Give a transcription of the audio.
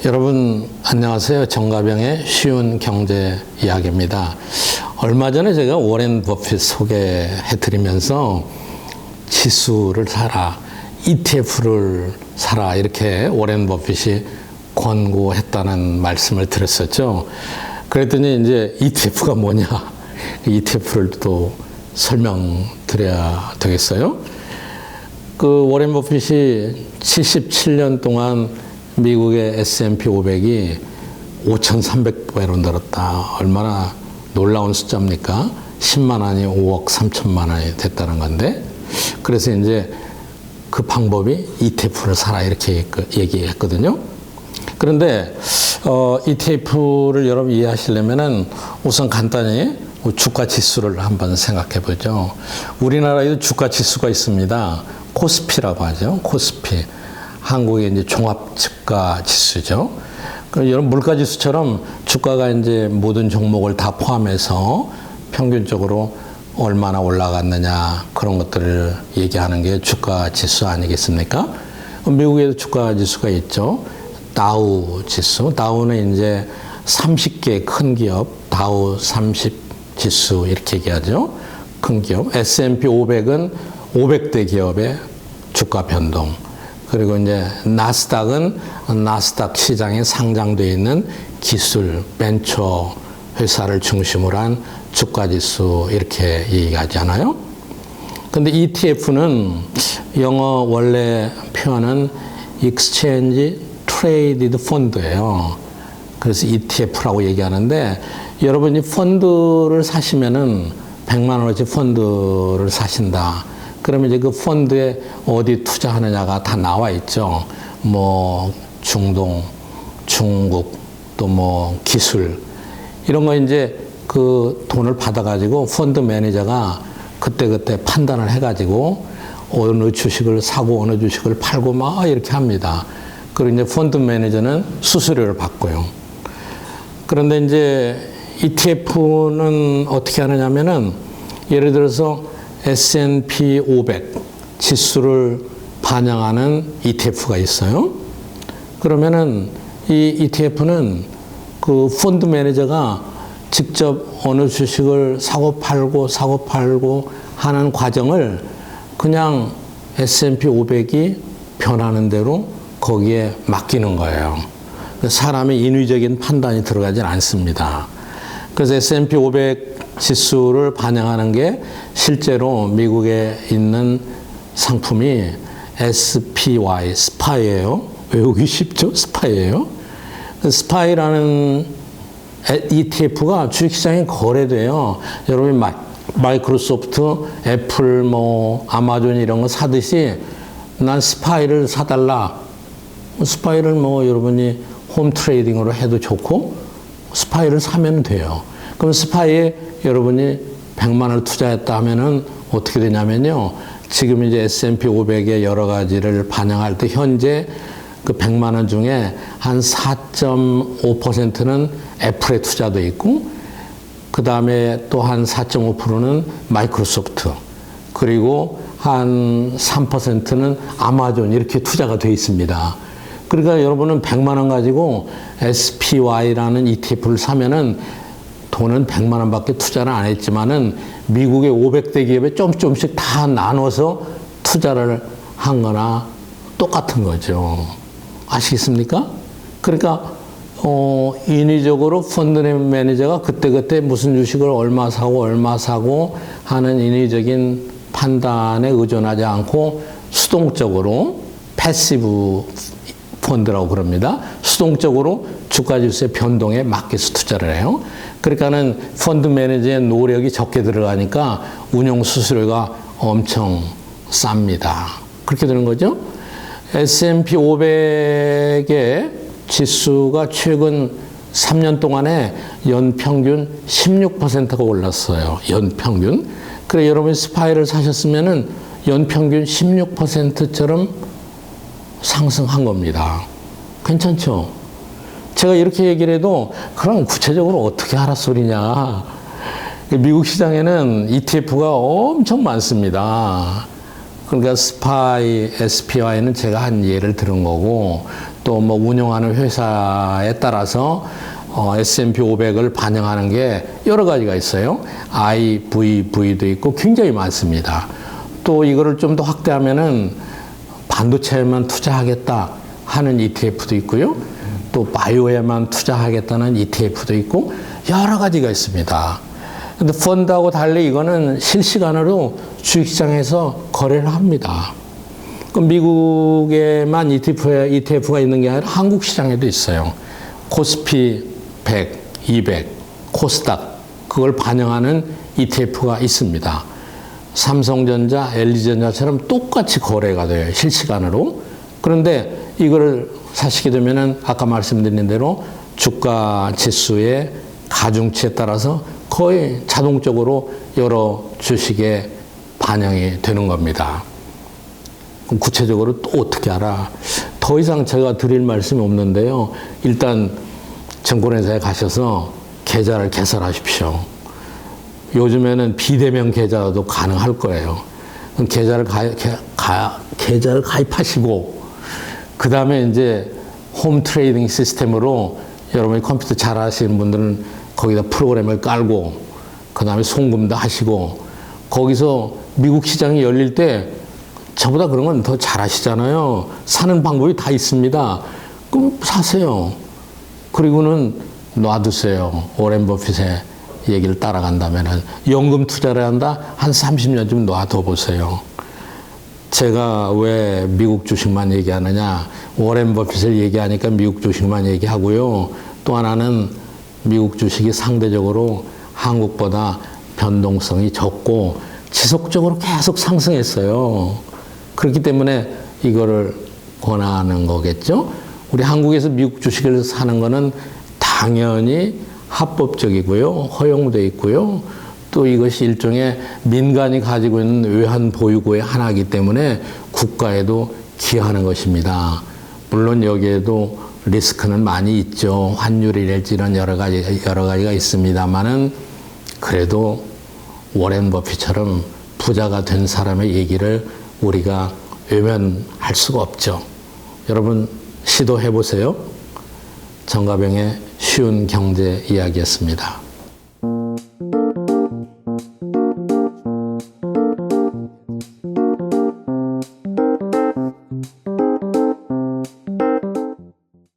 여러분 안녕하세요. 정가병의 쉬운 경제 이야기입니다. 얼마 전에 제가 워렌 버핏 소개해드리면서 지수를 사라, ETF를 사라 이렇게 워렌 버핏이 권고했다는 말씀을 드렸었죠. 그랬더니 이제 ETF가 뭐냐, ETF를 또 설명드려야 되겠어요. 그 워렌 버핏이 77년 동안 미국의 S&P 500이 5,300배로 늘었다. 얼마나 놀라운 숫자입니까? 10만 원이 5억 3천만 원이 됐다는 건데, 그래서 이제 그 방법이 ETF를 사라 이렇게 얘기했거든요. 그런데 ETF를 여러분 이해하시려면은 우선 간단히 주가 지수를 한번 생각해 보죠. 우리나라에도 주가 지수가 있습니다. 코스피라고 하죠. 코스피. 한국의 이제 종합 주가 지수죠. 여러분 물가 지수처럼 주가가 이제 모든 종목을 다 포함해서 평균적으로 얼마나 올라갔느냐 그런 것들을 얘기하는 게 주가 지수 아니겠습니까? 미국에도 주가 지수가 있죠. 다우 지수. 다우는 이제 30개 큰 기업, 다우 30 지수 이렇게 얘기하죠. 큰 기업. S&P 500은 500대 기업의 주가 변동. 그리고 이제 나스닥은 나스닥 시장에 상장되어 있는 기술, 벤처 회사를 중심으로 한 주가 지수 이렇게 얘기하잖아요. 근데 ETF는 영어 원래 표현은 Exchange Traded Fund예요. 그래서 ETF라고 얘기하는데, 여러분이 펀드를 사시면은 100만 원어치 펀드를 사신다. 그러면 이제 그 펀드에 어디 투자하느냐가 다 나와 있죠. 뭐 중동, 중국, 또 뭐 기술 이런 거 이제 그 돈을 받아가지고 펀드 매니저가 그때그때 판단을 해가지고 어느 주식을 사고 어느 주식을 팔고 막 이렇게 합니다. 그리고 이제 펀드 매니저는 수수료를 받고요. 그런데 이제 ETF는 어떻게 하느냐면은 예를 들어서 S&P 500 지수를 반영하는 ETF가 있어요. 그러면은 이 ETF는 그 펀드 매니저가 직접 어느 주식을 사고 팔고 하는 과정을 그냥 S&P 500이 변하는 대로 거기에 맡기는 거예요. 사람의 인위적인 판단이 들어가진 않습니다. 그래서 S&P 500 지수를 반영하는 게 실제로 미국에 있는 상품이 SPY, SPY예요. 외우기 쉽죠? SPY예요. SPY라는 ETF가 주식시장에 거래돼요. 여러분이 마이크로소프트, 애플, 뭐 아마존 이런 거 사듯이 난 SPY를 사달라. SPY를 뭐 여러분이 홈 트레이딩으로 해도 좋고 SPY를 사면 돼요. 그럼 스파이에 여러분이 100만 원을 투자했다 하면은 어떻게 되냐면요. 지금 이제 S&P 500의 여러 가지를 반영할 때 현재 그 100만 원 중에 한 4.5%는 애플에 투자돼 있고, 그 다음에 또 한 4.5%는 마이크로소프트, 그리고 한 3%는 아마존 이렇게 투자가 돼 있습니다. 그러니까 여러분은 100만 원 가지고 SPY라는 ETF를 사면은 돈은 100만 원밖에 투자를 안 했지만은 미국의 500대 기업에 조금씩 다 나눠서 투자를 한 거나 똑같은 거죠. 아시겠습니까? 그러니까 인위적으로 펀드 매니저가 그때그때 무슨 주식을 얼마 사고 하는 인위적인 판단에 의존하지 않고 수동적으로 패시브 펀드라고 그럽니다. 수동적으로 주가지수의 변동에 맡겨서 투자를 해요. 그러니까는 펀드 매니저의 노력이 적게 들어가니까 운용 수수료가 엄청 쌉니다. 그렇게 되는 거죠. S&P 500의 지수가 최근 3년 동안에 연평균 16%가 올랐어요. 연평균. 그래 여러분이 스파이를 사셨으면은 연평균 16%처럼 상승한 겁니다. 괜찮죠? 제가 이렇게 얘기를 해도 그럼 구체적으로 어떻게 하라 소리냐. 미국 시장에는 ETF가 엄청 많습니다. 그러니까 SPY는 제가 한 예를 들은 거고, 또 뭐 운영하는 회사에 따라서 S&P 500을 반영하는 게 여러 가지가 있어요. IVV도 있고 굉장히 많습니다. 또 이거를 좀 더 확대하면은 반도체에만 투자하겠다 하는 ETF도 있고요. 또 바이오에만 투자하겠다는 ETF도 있고 여러 가지가 있습니다. 근데 펀드하고 달리 이거는 실시간으로 주식시장에서 거래를 합니다. 그럼 미국에만 ETF가 있는 게 아니라 한국 시장에도 있어요. 코스피 100, 200, 코스닥 그걸 반영하는 ETF가 있습니다. 삼성전자, LG전자처럼 똑같이 거래가 돼요. 실시간으로. 그런데 이거를 사시게 되면은 아까 말씀드린 대로 주가 지수의 가중치에 따라서 거의 자동적으로 여러 주식에 반영이 되는 겁니다. 그럼 구체적으로 또 어떻게 알아? 더 이상 제가 드릴 말씀이 없는데요. 일단 증권회사에 가셔서 계좌를 개설하십시오. 요즘에는 비대면 계좌도 가능할 거예요. 그럼 계좌를 가입하시고 그 다음에 이제 홈 트레이딩 시스템으로 여러분이 컴퓨터 잘 하시는 분들은 거기다 프로그램을 깔고 그 다음에 송금도 하시고 거기서 미국 시장이 열릴 때 저보다 그런 건 더 잘하시잖아요. 사는 방법이 다 있습니다. 그럼 사세요. 그리고는 놔두세요. 오렌 버핏의 얘기를 따라간다면은 연금 투자를 한다? 한 30년 좀 놔둬 보세요. 제가 왜 미국 주식만 얘기하느냐? 오렌 버핏을 얘기하니까 미국 주식만 얘기하고요. 또 하나는 미국 주식이 상대적으로 한국보다 변동성이 적고 지속적으로 계속 상승했어요. 그렇기 때문에 이거를 권하는 거겠죠. 우리 한국에서 미국 주식을 사는 거는 당연히 합법적이고요. 허용돼 있고요. 또 이것이 일종의 민간이 가지고 있는 외환 보유고의 하나이기 때문에 국가에도 기여하는 것입니다. 물론 여기에도 리스크는 많이 있죠. 환율이랄지 이런 여러 가지가 있습니다만은 그래도 워렌 버핏처럼 부자가 된 사람의 얘기를 우리가 외면할 수가 없죠. 여러분 시도해 보세요. 정가병의 쉬운 경제 이야기였습니다.